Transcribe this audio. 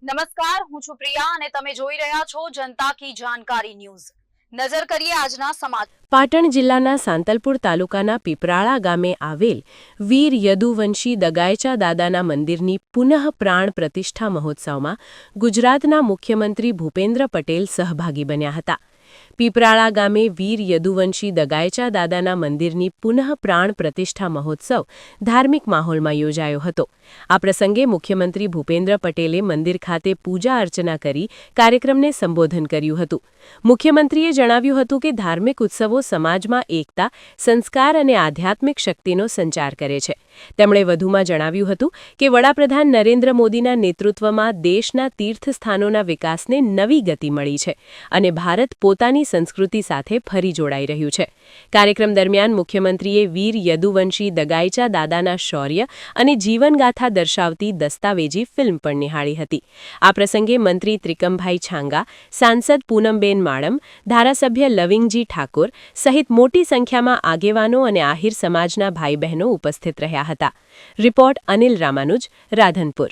નમસ્કાર, હું છું પ્રિયા અને તમે જોઈ રહ્યા છો જનતા કી જાણકારી ન્યૂઝ। નજર કરીએ આજના સમાચાર। પાટણ જિલ્લાના સાંતલપુર તાલુકાના પીપરાળા ગામે આવેલ વીર યદુવંશી દગાયચા દાદાના મંદિરની પુનઃ પ્રાણ પ્રતિષ્ઠા મહોત્સવમાં ગુજરાતના મુખ્યમંત્રી ભૂપેન્દ્ર પટેલ સહભાગી બન્યા હતા। પીપરાળા ગામે વીર યદુવંશી દગાયચા દાદાના મંદિરની પુનઃ પ્રાણ પ્રતિષ્ઠા મહોત્સવ ધાર્મિક માહોલમાં યોજાયો હતો। આ પ્રસંગે મુખ્યમંત્રી ભૂપેન્દ્ર પટેલે મંદિર ખાતે પૂજા અર્ચના કરી કાર્યક્રમને સંબોધન કર્યું હતું। મુખ્યમંત્રીએ જણાવ્યું હતું કે ધાર્મિક ઉત્સવો સમાજમાં એકતા, સંસ્કાર અને આધ્યાત્મિક શક્તિનો સંચાર કરે છે। તેમણે વધુમાં જણાવ્યું હતું કે વડાપ્રધાન નરેન્દ્ર મોદીના નેતૃત્વમાં દેશના તીર્થસ્થાનોના વિકાસને નવી ગતિ મળી છે અને ભારત પોતાની સંસ્કૃતિ સાથે ફરી જોડાઈ રહ્યું છે। કાર્યક્રમ દરમિયાન મુખ્યમંત્રીએ વીર યદુવંશી દગાયચા દાદાના શૌર્ય અને જીવનગાથા દર્શાવતી દસ્તાવેજી ફિલ્મ પણ નિહાળી હતી। આ પ્રસંગે મંત્રી ત્રિકમભાઈ છાંગા, સાંસદ પૂનમબેન માળમ, ધારાસભ્ય લવિંગજી ઠાકોર સહિત મોટી સંખ્યામાં આગેવાનો અને આહિર સમાજના ભાઈ બહેનો ઉપસ્થિત રહ્યા હતા। રિપોર્ટ અનિલ રામાનુજ, રાધનપુર।